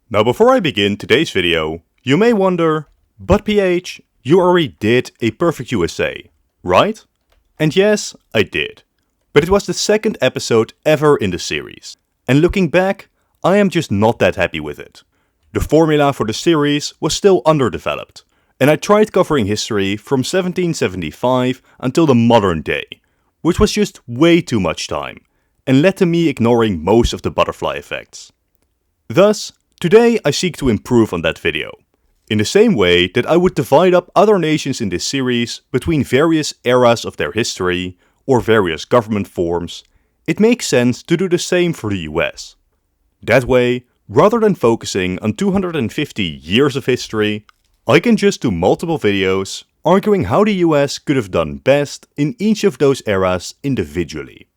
Now before I begin today's video, you may wonder, but PH, you already did a Perfect USA, right? And yes, I did. But it was the second episode ever in the series. And looking back, I am just not that happy with it. The formula for the series was still underdeveloped, and I tried covering history from 1775 until the modern day, which was just way too much time, and led to me ignoring most of the butterfly effects. Thus, today I seek to improve on that video, in the same way that I would divide up other nations in this series between various eras of their history or various government forms. It makes sense to do the same for the US. That way, rather than focusing on 250 years of history, I can just do multiple videos arguing how the US could have done best in each of those eras individually.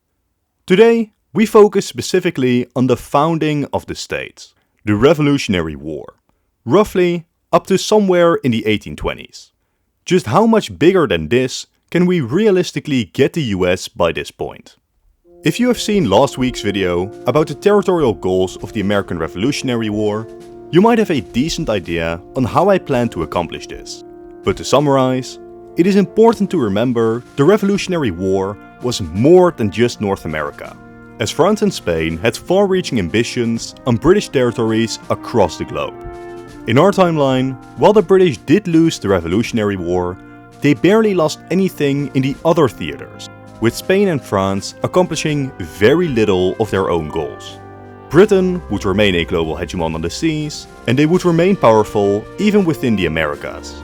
Today, we focus specifically on the founding of the states, the Revolutionary War, roughly up to somewhere in the 1820s. Just how much bigger than this can we realistically get the US by this point? If you have seen last week's video about the territorial goals of the American Revolutionary War, you might have a decent idea on how I plan to accomplish this. But to summarize, it is important to remember the Revolutionary War was more than just North America, as France and Spain had far-reaching ambitions on British territories across the globe. In our timeline, while the British did lose the Revolutionary War, they barely lost anything in the other theaters, with Spain and France accomplishing very little of their own goals. Britain would remain a global hegemon on the seas, and they would remain powerful even within the Americas.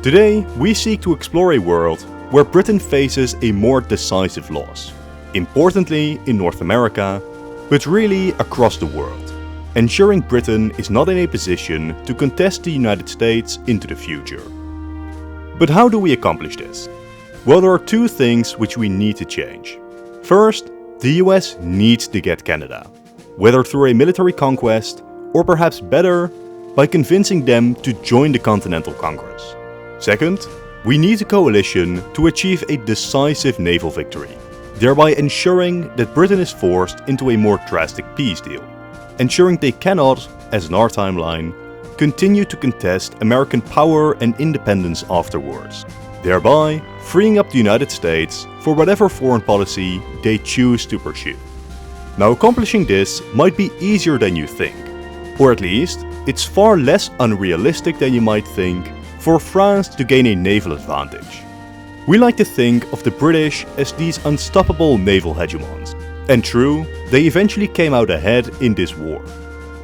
Today, we seek to explore a world where Britain faces a more decisive loss, importantly in North America, but really across the world, ensuring Britain is not in a position to contest the United States into the future. But how do we accomplish this? Well, there are two things which we need to change. First, the US needs to get Canada, whether through a military conquest or perhaps better, by convincing them to join the Continental Congress. Second, we need a coalition to achieve a decisive naval victory, thereby ensuring that Britain is forced into a more drastic peace deal, ensuring they cannot, as in our timeline, continue to contest American power and independence afterwards, thereby freeing up the United States for whatever foreign policy they choose to pursue. Now, accomplishing this might be easier than you think, or at least it's far less unrealistic than you might think for France to gain a naval advantage. We like to think of the British as these unstoppable naval hegemons, and true, they eventually came out ahead in this war.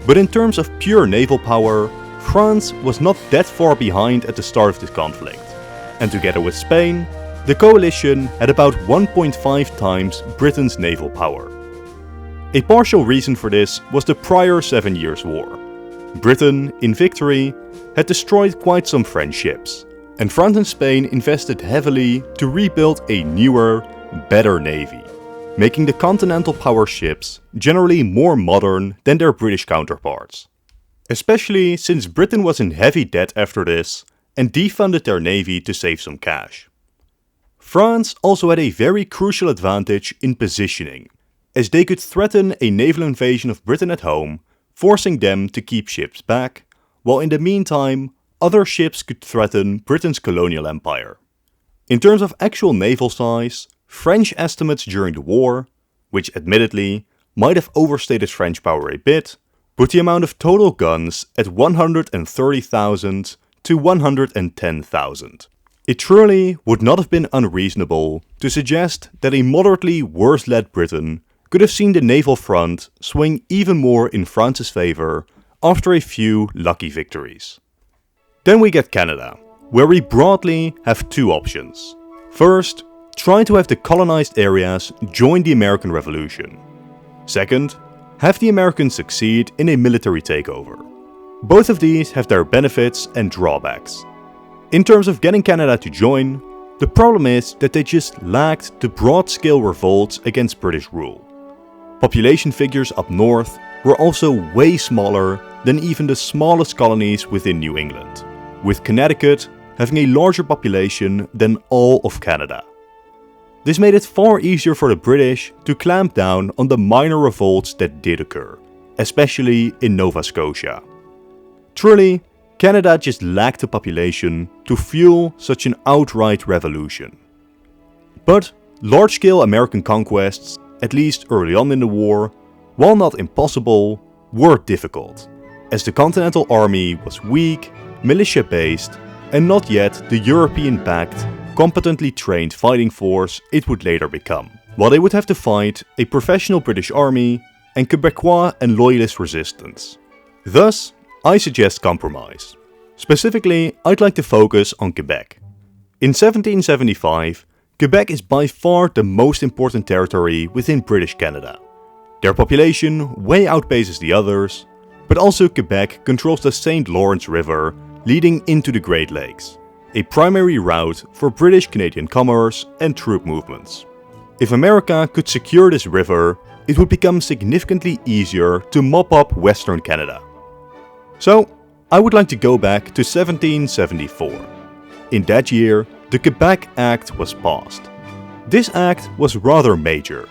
But in terms of pure naval power, France was not that far behind at the start of this conflict, and together with Spain, the coalition had about 1.5 times Britain's naval power. A partial reason for this was the prior 7 Years' War. Britain, in victory, had destroyed quite some French ships, and France and Spain invested heavily to rebuild a newer, better navy, making the continental power ships generally more modern than their British counterparts. Especially since Britain was in heavy debt after this and defunded their navy to save some cash. France also had a very crucial advantage in positioning, as they could threaten a naval invasion of Britain at home, forcing them to keep ships back, while in the meantime, other ships could threaten Britain's colonial empire. In terms of actual naval size, French estimates during the war, which admittedly might have overstated French power a bit, put the amount of total guns at 130,000 to 110,000. It truly would not have been unreasonable to suggest that a moderately worse-led Britain could have seen the naval front swing even more in France's favor after a few lucky victories. Then we get Canada, where we broadly have two options. First, try to have the colonized areas join the American Revolution. Second, have the Americans succeed in a military takeover. Both of these have their benefits and drawbacks. In terms of getting Canada to join, the problem is that they just lacked the broad-scale revolts against British rule. Population figures up north were also way smaller than even the smallest colonies within New England, with Connecticut having a larger population than all of Canada. This made it far easier for the British to clamp down on the minor revolts that did occur, especially in Nova Scotia. Truly, Canada just lacked the population to fuel such an outright revolution. But large-scale American conquests, at least early on in the war, while not impossible, were difficult, as the Continental Army was weak, militia-based, and not yet the European-backed, competently trained fighting force it would later become, while they would have to fight a professional British army and Quebecois and Loyalist resistance. Thus, I suggest compromise. Specifically, I'd like to focus on Quebec. In 1775, Quebec is by far the most important territory within British Canada. Their population way outpaces the others, but also Quebec controls the St. Lawrence River leading into the Great Lakes, a primary route for British-Canadian commerce and troop movements. If America could secure this river, it would become significantly easier to mop up Western Canada. So, I would like to go back to 1774. In that year, the Quebec Act was passed. This act was rather major,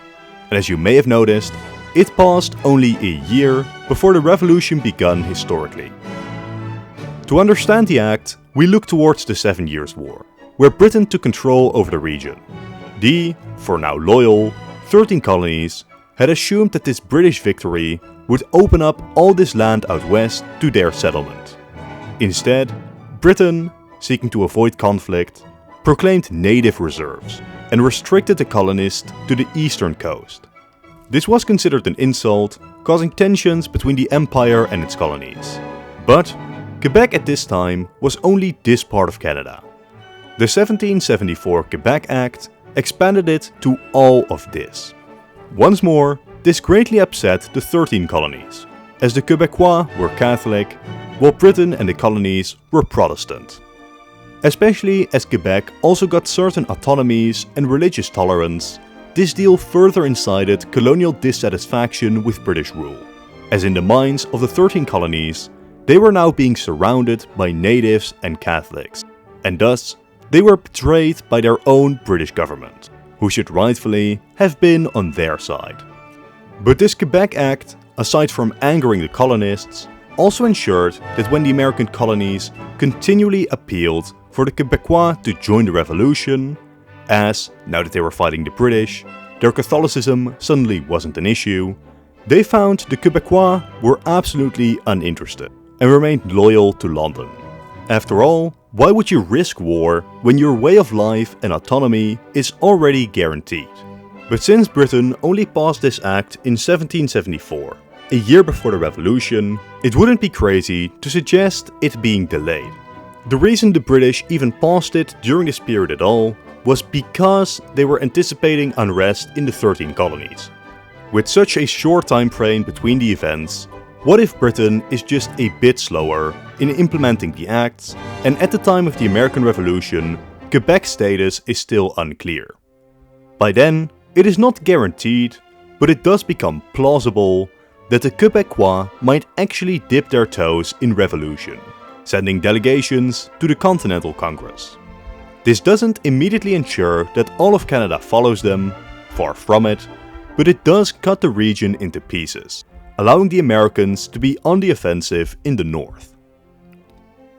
and as you may have noticed, it passed only a year before the revolution began historically. To understand the act, we look towards the 7 Years' War, where Britain took control over the region. The, for now loyal, 13 colonies had assumed that this British victory would open up all this land out west to their settlement. Instead, Britain, seeking to avoid conflict, proclaimed native reserves and restricted the colonists to the eastern coast. This was considered an insult, causing tensions between the empire and its colonies. But Quebec at this time was only this part of Canada. The 1774 Quebec Act expanded it to all of this. Once more, this greatly upset the 13 colonies, as the Quebecois were Catholic, while Britain and the colonies were Protestant. Especially as Quebec also got certain autonomies and religious tolerance, this deal further incited colonial dissatisfaction with British rule, as in the minds of the 13 colonies, they were now being surrounded by natives and Catholics, and thus they were betrayed by their own British government, who should rightfully have been on their side. But this Quebec Act, aside from angering the colonists, also ensured that when the American colonies continually appealed for the Quebecois to join the revolution, as, now that they were fighting the British, their Catholicism suddenly wasn't an issue, they found the Quebecois were absolutely uninterested and remained loyal to London. After all, why would you risk war when your way of life and autonomy is already guaranteed? But since Britain only passed this act in 1774, a year before the revolution, it wouldn't be crazy to suggest it being delayed. The reason the British even passed it during this period at all was because they were anticipating unrest in the 13 colonies. With such a short time frame between the events, what if Britain is just a bit slower in implementing the acts, and at the time of the American Revolution, Quebec's status is still unclear? By then, it is not guaranteed, but it does become plausible that the Quebecois might actually dip their toes in revolution, sending delegations to the Continental Congress. This doesn't immediately ensure that all of Canada follows them, far from it, but it does cut the region into pieces, allowing the Americans to be on the offensive in the north.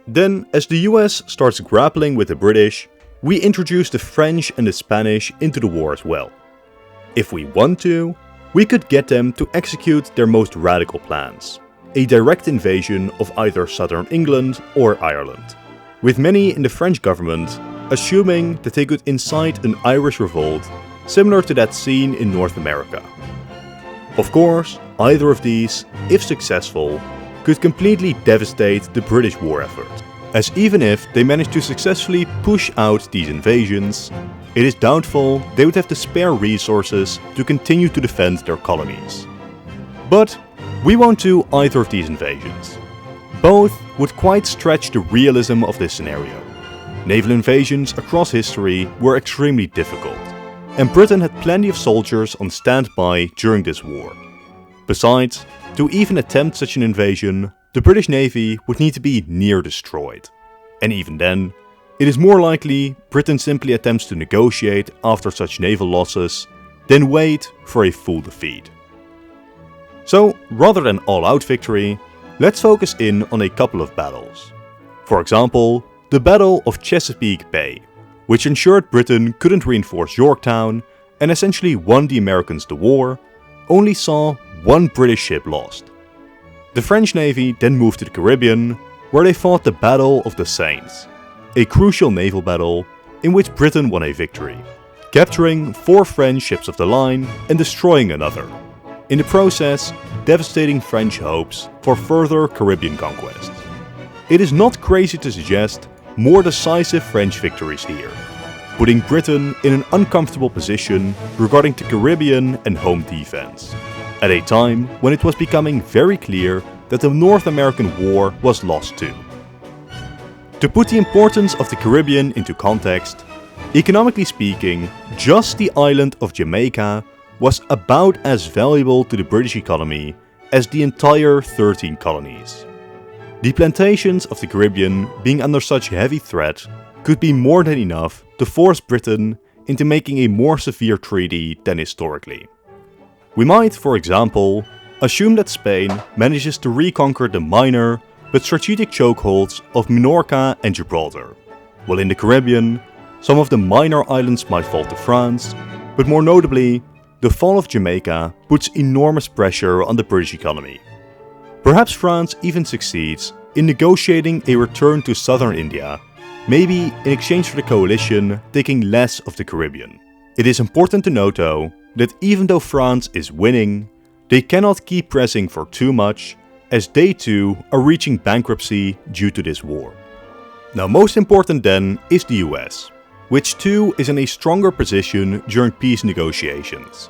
Then, as the US starts grappling with the British, we introduce the French and the Spanish into the war as well. If we want to, we could get them to execute their most radical plans, a direct invasion of either southern England or Ireland, with many in the French government assuming that they could incite an Irish revolt similar to that seen in North America. Of course, either of these, if successful, could completely devastate the British war effort, as even if they managed to successfully push out these invasions, it is doubtful they would have the spare resources to continue to defend their colonies. But we won't do either of these invasions. Both would quite stretch the realism of this scenario. Naval invasions across history were extremely difficult, and Britain had plenty of soldiers on standby during this war. Besides, to even attempt such an invasion, the British Navy would need to be near destroyed. And even then, it is more likely Britain simply attempts to negotiate after such naval losses than wait for a full defeat. So, rather than all-out victory, Let's focus in on a couple of battles. For example, the Battle of Chesapeake Bay, which ensured Britain couldn't reinforce Yorktown and essentially won the Americans the war, only saw one British ship lost. The French Navy then moved to the Caribbean, where they fought the Battle of the Saints, a crucial naval battle in which Britain won a victory, capturing 4 French ships of the line and destroying another, in the process devastating French hopes for further Caribbean conquest. It is not crazy to suggest more decisive French victories here, putting Britain in an uncomfortable position regarding the Caribbean and home defense, at a time when it was becoming very clear that the North American War was lost too. To put the importance of the Caribbean into context, economically speaking, just the island of Jamaica was about as valuable to the British economy as the entire 13 colonies. The plantations of the Caribbean being under such heavy threat could be more than enough to force Britain into making a more severe treaty than historically. We might, for example, assume that Spain manages to reconquer the minor but strategic chokeholds of Minorca and Gibraltar, while in the Caribbean, some of the minor islands might fall to France, but more notably, the fall of Jamaica puts enormous pressure on the British economy. Perhaps France even succeeds in negotiating a return to southern India, maybe in exchange for the coalition taking less of the Caribbean. It is important to note though, that even though France is winning, they cannot keep pressing for too much, as they too are reaching bankruptcy due to this war. Now most important then is the US, which too is in a stronger position during peace negotiations.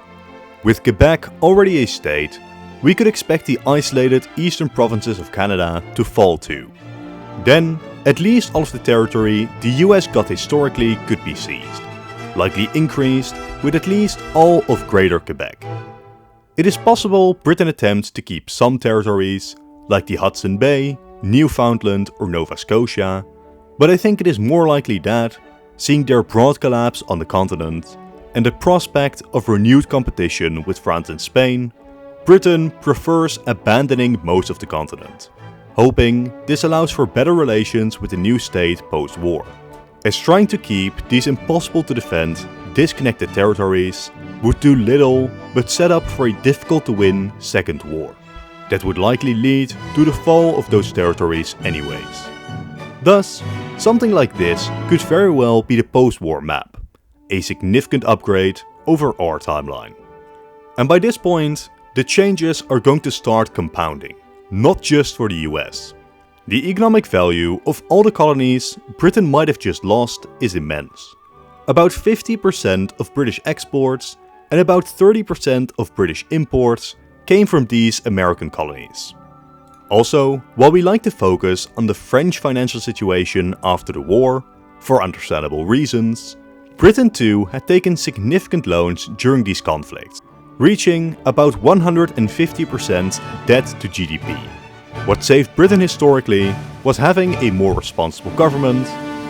With Quebec already a state, we could expect the isolated eastern provinces of Canada to fall too. Then, at least all of the territory the US got historically could be seized, likely increased with at least all of Greater Quebec. It is possible Britain attempts to keep some territories, like the Hudson Bay, Newfoundland or Nova Scotia, but I think it is more likely that, seeing their broad collapse on the continent and the prospect of renewed competition with France and Spain, Britain prefers abandoning most of the continent, hoping this allows for better relations with the new state post-war, as trying to keep these impossible to defend, disconnected territories would do little but set up for a difficult to win second war, that would likely lead to the fall of those territories anyways. Thus, something like this could very well be the post-war map, a significant upgrade over our timeline. And by this point, the changes are going to start compounding, not just for the US. The economic value of all the colonies Britain might have just lost is immense. About 50% of British exports and about 30% of British imports came from these American colonies. Also, while we like to focus on the French financial situation after the war, for understandable reasons, Britain too had taken significant loans during these conflicts, reaching about 150% debt to GDP. What saved Britain historically was having a more responsible government,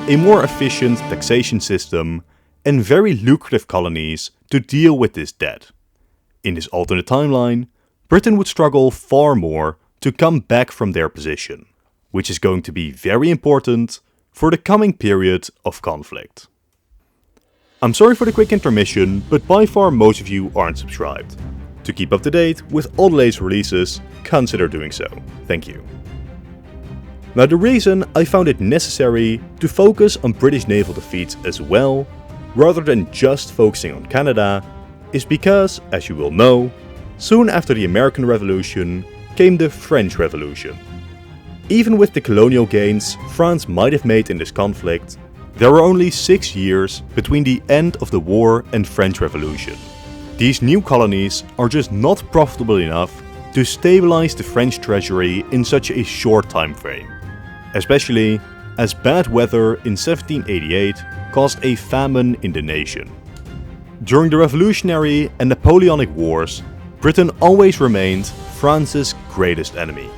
a more efficient taxation system, and very lucrative colonies to deal with this debt. In this alternate timeline, Britain would struggle far more to come back from their position, which is going to be very important for the coming period of conflict. I'm sorry for the quick intermission, but by far most of you aren't subscribed. To keep up to date with all the latest releases, consider doing so. Thank you. Now the reason I found it necessary to focus on British naval defeats as well, rather than just focusing on Canada, is because, as you will know, soon after the American Revolution came the French Revolution. Even with the colonial gains France might have made in this conflict, there were only 6 years between the end of the war and French Revolution. These new colonies are just not profitable enough to stabilize the French treasury in such a short time frame, especially as bad weather in 1788 caused a famine in the nation. During the Revolutionary and Napoleonic Wars, Britain always remained France's greatest enemy.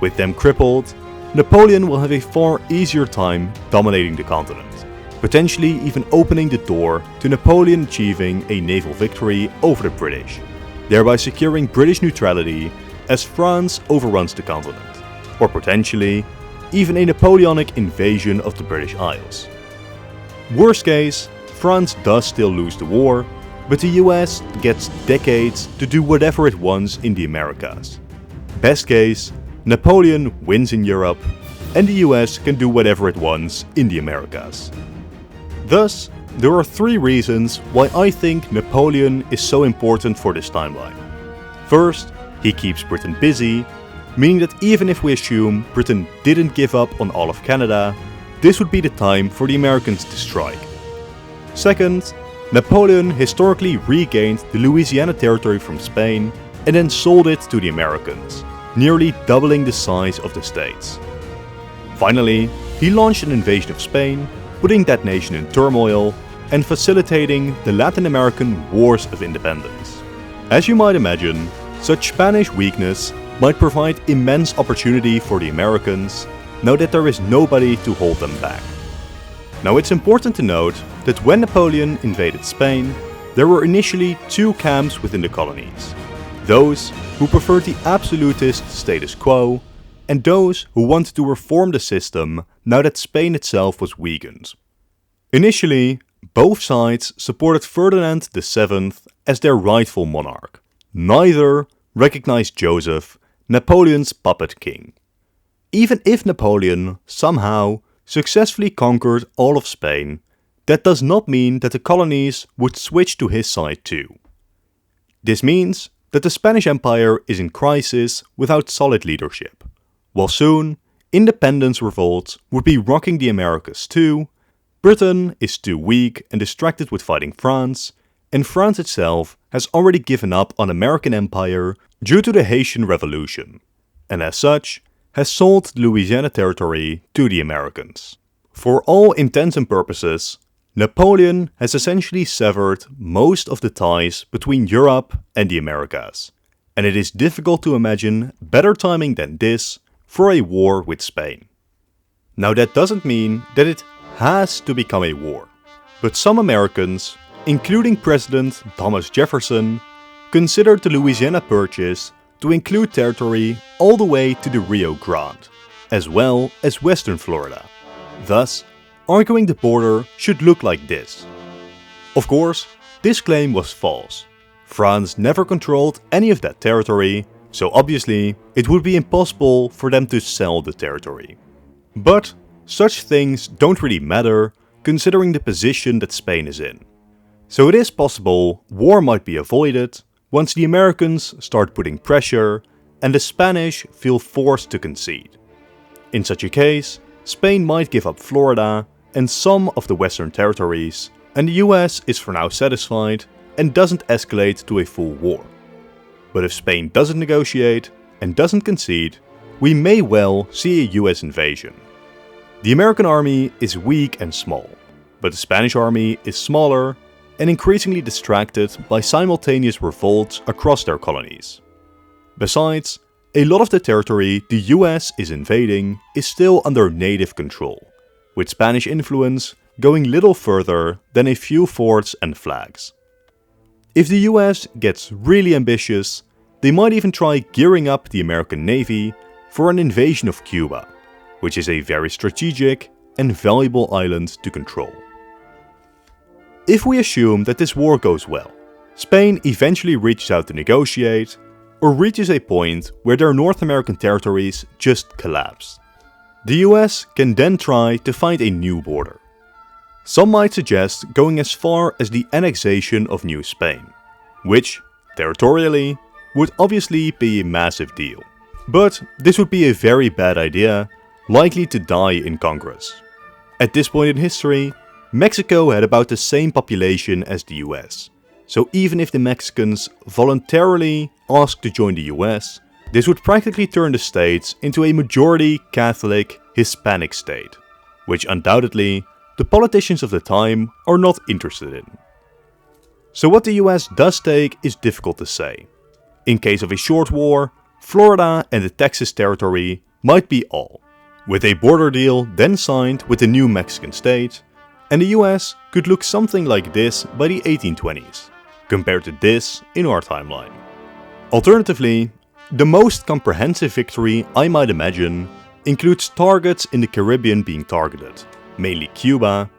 With them crippled, Napoleon will have a far easier time dominating the continent, potentially even opening the door to Napoleon achieving a naval victory over the British, thereby securing British neutrality as France overruns the continent. or potentially even a Napoleonic invasion of the British Isles. Worst case, France does still lose the war, but the US gets decades to do whatever it wants in the Americas. Best case, Napoleon wins in Europe, and the US can do whatever it wants in the Americas. Thus, there are 3 reasons why I think Napoleon is so important for this timeline. First, he keeps Britain busy, meaning that even if we assume Britain didn't give up on all of Canada, this would be the time for the Americans to strike. Second, Napoleon historically regained the Louisiana territory from Spain and then sold it to the Americans, nearly doubling the size of the states. Finally, he launched an invasion of Spain, putting that nation in turmoil and facilitating the Latin American Wars of Independence. As you might imagine, such Spanish weakness might provide immense opportunity for the Americans now that there is nobody to hold them back. Now it's important to note that when Napoleon invaded Spain, there were initially 2 camps within the colonies. Those who preferred the absolutist status quo, and those who wanted to reform the system now that Spain itself was weakened. Initially, both sides supported Ferdinand VII as their rightful monarch. Neither recognized Joseph, Napoleon's puppet king. Even if Napoleon somehow successfully conquered all of Spain, that does not mean that the colonies would switch to his side too. This means that the Spanish Empire is in crisis without solid leadership, while soon independence revolts would be rocking the Americas too. Britain is too weak and distracted with fighting France, and France itself has already given up on American empire due to the Haitian Revolution, and as such has sold Louisiana territory to the Americans. For all intents and purposes, Napoleon has essentially severed most of the ties between Europe and the Americas, and it is difficult to imagine better timing than this for a war with Spain. Now that doesn't mean that it has to become a war, but some Americans, including President Thomas Jefferson, considered the Louisiana Purchase to include territory all the way to the Rio Grande, as well as western Florida, thus arguing the border should look like this. Of course, this claim was false. France never controlled any of that territory, so obviously it would be impossible for them to sell the territory. But such things don't really matter considering the position that Spain is in. So it is possible war might be avoided once the Americans start putting pressure and the Spanish feel forced to concede. In such a case, Spain might give up Florida and some of the western territories, and the US is for now satisfied and doesn't escalate to a full war. But if Spain doesn't negotiate and doesn't concede, we may well see a US invasion. The American army is weak and small, but the Spanish army is smaller and increasingly distracted by simultaneous revolts across their colonies. Besides, a lot of the territory the US is invading is still under native control, with Spanish influence going little further than a few forts and flags. If the US gets really ambitious, they might even try gearing up the American Navy for an invasion of Cuba, which is a very strategic and valuable island to control. If we assume that this war goes well, Spain eventually reaches out to negotiate, or reaches a point where their North American territories just collapse. The US can then try to find a new border. Some might suggest going as far as the annexation of New Spain, which, territorially, would obviously be a massive deal. But this would be a very bad idea, likely to die in Congress. At this point in history, Mexico had about the same population as the US, so even if the Mexicans voluntarily asked to join the US, this would practically turn the states into a majority Catholic Hispanic state, which undoubtedly the politicians of the time are not interested in. So what the US does take is difficult to say. In case of a short war, Florida and the Texas territory might be all, with a border deal then signed with the new Mexican state, and the US could look something like this by the 1820s, compared to this in our timeline. Alternatively, The most comprehensive victory I might imagine includes targets in the Caribbean being targeted, mainly Cuba,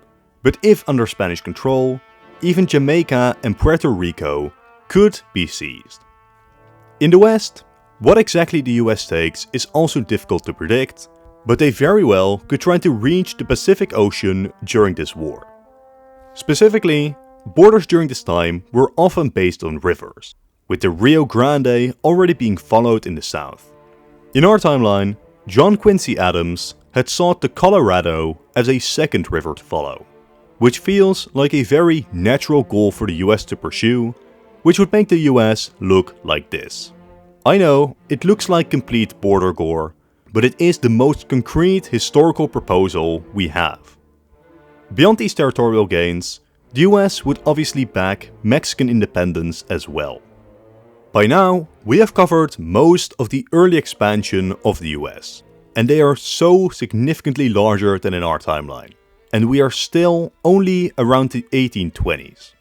but if under Spanish control, even Jamaica and Puerto Rico could be seized. In the West, what exactly the US takes is also difficult to predict, but they very well could try to reach the Pacific Ocean during this war. Specifically, borders during this time were often based on rivers, with the Rio Grande already being followed in the south. In our timeline, John Quincy Adams had sought the Colorado as a second river to follow, which feels like a very natural goal for the US to pursue, which would make the US look like this. I know, it looks like complete border gore, but it is the most concrete historical proposal we have. Beyond these territorial gains, the US would obviously back Mexican independence as well. By now, we have covered most of the early expansion of the US, and they are so significantly larger than in our timeline, and we are still only around the 1820s.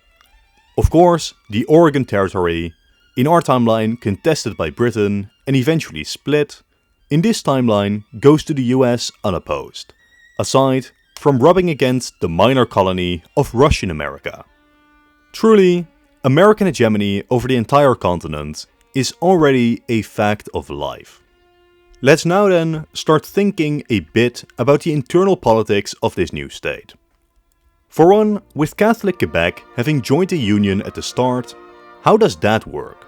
Of course, the Oregon Territory, in our timeline contested by Britain and eventually split, in this timeline goes to the US unopposed, aside from rubbing against the minor colony of Russian America. Truly, American hegemony over the entire continent is already a fact of life. Let's now then start thinking a bit about the internal politics of this new state. For one, with Catholic Quebec having joined the Union at the start, how does that work?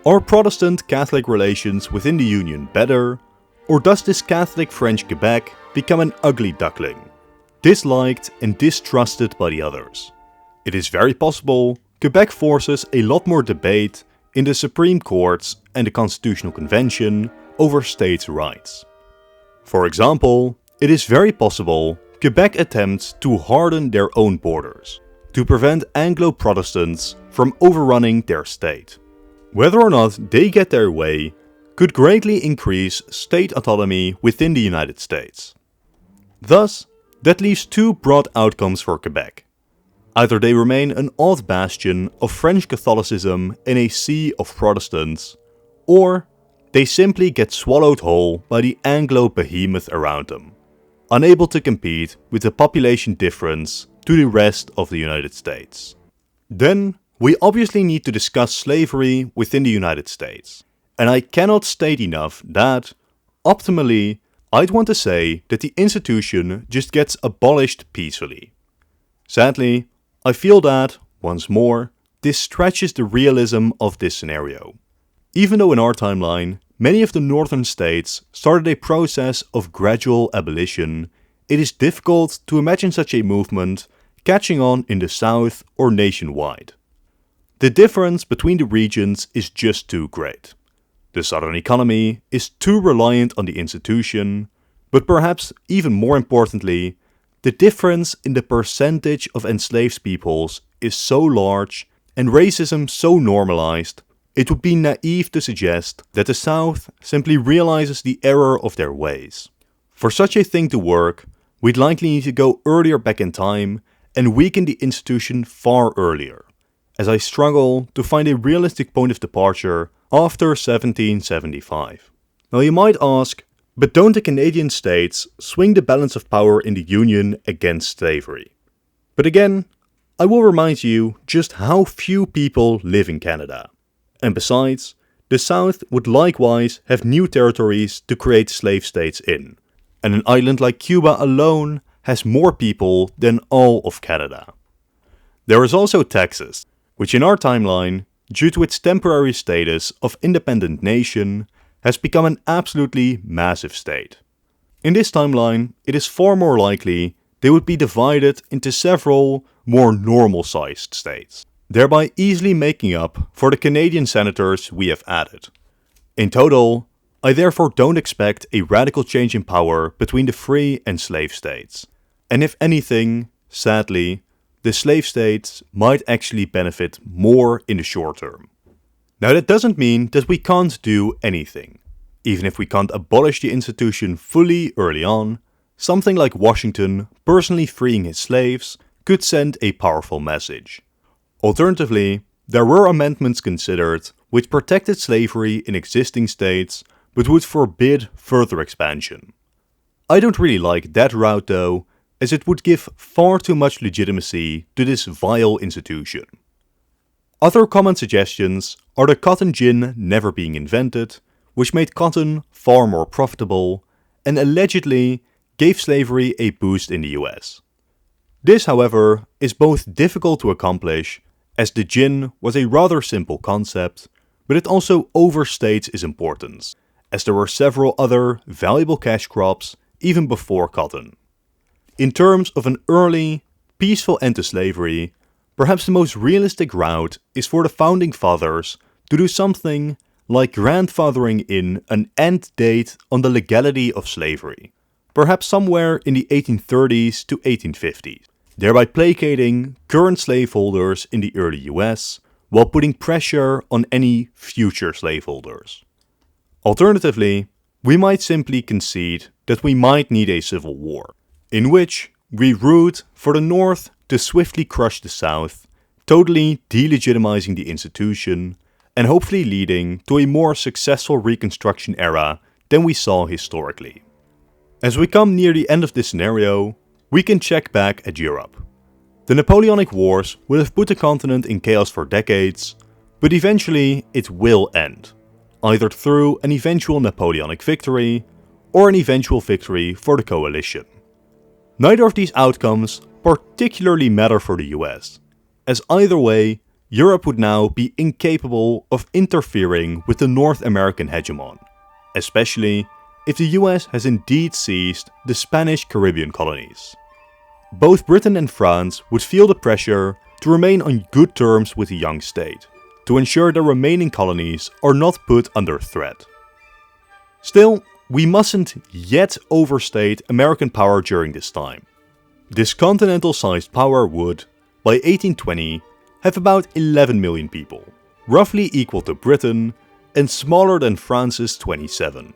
Are Protestant-Catholic relations within the Union better, or does this Catholic French Quebec become an ugly duckling, disliked and distrusted by the others? It is very possible Quebec forces a lot more debate in the Supreme Courts and the Constitutional Convention over states' rights. For example, it is very possible Quebec attempts to harden their own borders, to prevent Anglo-Protestants from overrunning their state. Whether or not they get their way could greatly increase state autonomy within the United States. Thus, that leaves two broad outcomes for Quebec. Either they remain an odd bastion of French Catholicism in a sea of Protestants, or they simply get swallowed whole by the Anglo behemoth around them, unable to compete with the population difference to the rest of the United States. Then, we obviously need to discuss slavery within the United States, and I cannot state enough that, optimally, I'd want to say that the institution just gets abolished peacefully. Sadly, I feel that, once more, this stretches the realism of this scenario. Even though in our timeline, many of the northern states started a process of gradual abolition, it is difficult to imagine such a movement catching on in the south or nationwide. The difference between the regions is just too great. The southern economy is too reliant on the institution, but perhaps even more importantly, the difference in the percentage of enslaved peoples is so large and racism so normalized, it would be naive to suggest that the South simply realizes the error of their ways. For such a thing to work, we'd likely need to go earlier back in time and weaken the institution far earlier, as I struggle to find a realistic point of departure after 1775. Now you might ask, but don't the Canadian states swing the balance of power in the Union against slavery? But again, I will remind you just how few people live in Canada. And besides, the South would likewise have new territories to create slave states in, and an island like Cuba alone has more people than all of Canada. There is also Texas, which in our timeline, due to its temporary status of independent nation, has become an absolutely massive state. In this timeline, it is far more likely they would be divided into several more normal-sized states, thereby easily making up for the Canadian senators we have added. In total, I therefore don't expect a radical change in power between the free and slave states, and if anything, sadly, the slave states might actually benefit more in the short term. Now that doesn't mean that we can't do anything. Even if we can't abolish the institution fully early on, something like Washington personally freeing his slaves could send a powerful message. Alternatively, there were amendments considered which protected slavery in existing states but would forbid further expansion. I don't really like that route though, as it would give far too much legitimacy to this vile institution. Other common suggestions are the cotton gin never being invented, which made cotton far more profitable, and allegedly gave slavery a boost in the US. This, however, is both difficult to accomplish, as the gin was a rather simple concept, but it also overstates its importance, as there were several other valuable cash crops even before cotton. In terms of an early, peaceful end to slavery, perhaps the most realistic route is for the founding fathers to do something like grandfathering in an end date on the legality of slavery, perhaps somewhere in the 1830s to 1850s, thereby placating current slaveholders in the early US while putting pressure on any future slaveholders. Alternatively, we might simply concede that we might need a civil war, in which we root for the North to swiftly crush the South, totally delegitimizing the institution and hopefully leading to a more successful Reconstruction era than we saw historically. As we come near the end of this scenario, we can check back at Europe. The Napoleonic Wars will have put the continent in chaos for decades, but eventually it will end, either through an eventual Napoleonic victory or an eventual victory for the coalition. Neither of these outcomes particularly matter for the US, as either way, Europe would now be incapable of interfering with the North American hegemon, especially if the US has indeed seized the Spanish Caribbean colonies. Both Britain and France would feel the pressure to remain on good terms with the young state, to ensure their remaining colonies are not put under threat. Still, we mustn't yet overstate American power during this time. This continental-sized power would, by 1820, have about 11 million people, roughly equal to Britain, and smaller than France's 27.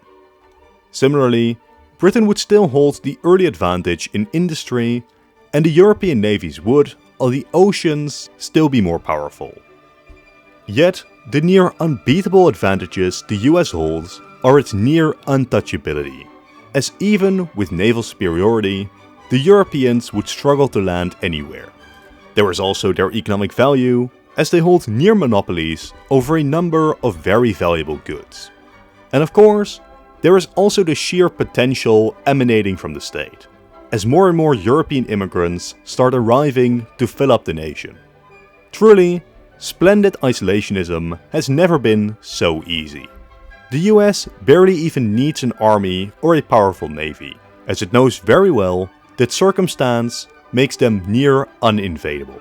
Similarly, Britain would still hold the early advantage in industry, and the European navies would, on the oceans, still be more powerful. Yet, the near unbeatable advantages the US holds are its near untouchability, as even with naval superiority, the Europeans would struggle to land anywhere. There is also their economic value, as they hold near monopolies over a number of very valuable goods. And of course, there is also the sheer potential emanating from the state, as more and more European immigrants start arriving to fill up the nation. Truly, splendid isolationism has never been so easy. The US barely even needs an army or a powerful navy, as it knows very well that circumstance makes them near uninvadable,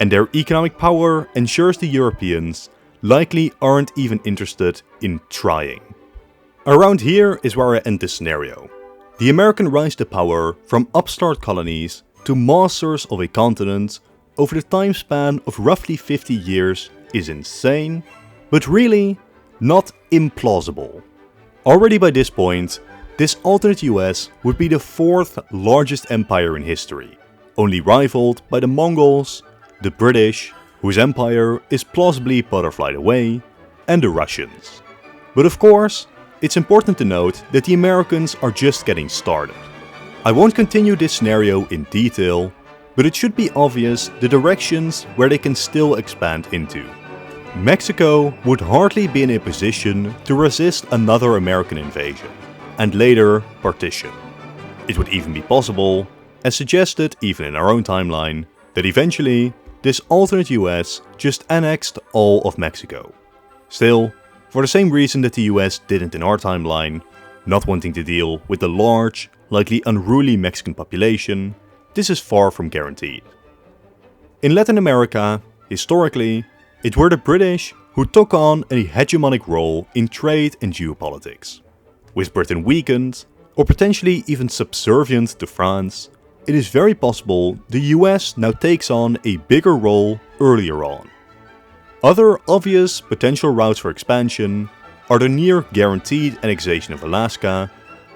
and their economic power ensures the Europeans likely aren't even interested in trying. Around here is where I end this scenario. The American rise to power from upstart colonies to masters of a continent over the time span of roughly 50 years is insane, but really not implausible. Already by this point, this alternate US would be the fourth largest empire in history, only rivaled by the Mongols, the British, whose empire is plausibly butterflied away, and the Russians. But of course, it's important to note that the Americans are just getting started. I won't continue this scenario in detail, but it should be obvious the directions where they can still expand into. Mexico would hardly be in a position to resist another American invasion, and later partition. It would even be possible, as suggested even in our own timeline, that eventually this alternate US just annexed all of Mexico. Still, for the same reason that the US didn't in our timeline, not wanting to deal with the large, likely unruly Mexican population, this is far from guaranteed. In Latin America, historically, it were the British who took on a hegemonic role in trade and geopolitics. With Britain weakened, or potentially even subservient to France, it is very possible the US now takes on a bigger role earlier on. Other obvious potential routes for expansion are the near guaranteed annexation of Alaska,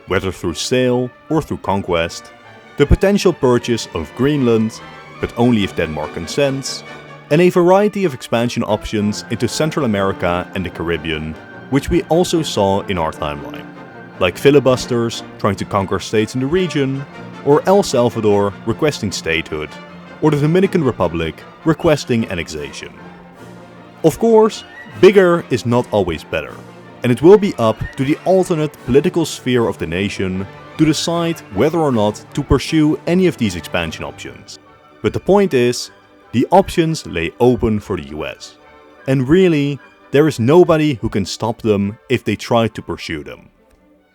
whether through sale or through conquest, the potential purchase of Greenland, but only if Denmark consents, and a variety of expansion options into Central America and the Caribbean, which we also saw in our timeline, like filibusters trying to conquer states in the region, or El Salvador requesting statehood, or the Dominican Republic requesting annexation. Of course, bigger is not always better, and it will be up to the alternate political sphere of the nation to decide whether or not to pursue any of these expansion options. But the point is, the options lay open for the US, and really, there is nobody who can stop them if they try to pursue them.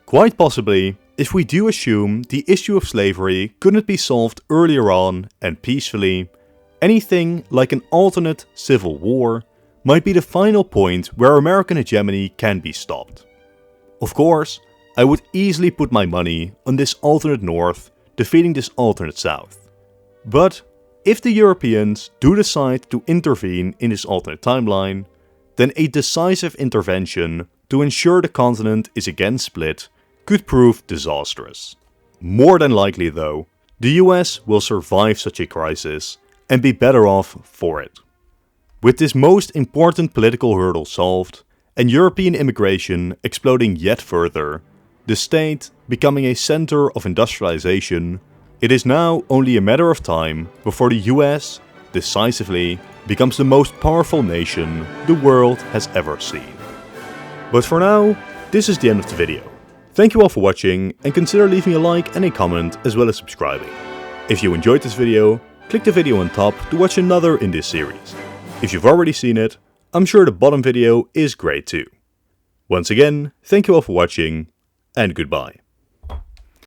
Quite possibly, if we do assume the issue of slavery couldn't be solved earlier on and peacefully, anything like an alternate civil war might be the final point where American hegemony can be stopped. Of course, I would easily put my money on this alternate North defeating this alternate South. But if the Europeans do decide to intervene in this alternate timeline, then a decisive intervention to ensure the continent is again split could prove disastrous. More than likely though, the US will survive such a crisis and be better off for it. With this most important political hurdle solved, and European immigration exploding yet further, the state becoming a center of industrialization, it is now only a matter of time before the US decisively becomes the most powerful nation the world has ever seen. But for now, this is the end of the video. Thank you all for watching, and consider leaving a like and a comment as well as subscribing. If you enjoyed this video, click the video on top to watch another in this series. If you've already seen it, I'm sure the bottom video is great too. Once again, thank you all for watching, and goodbye.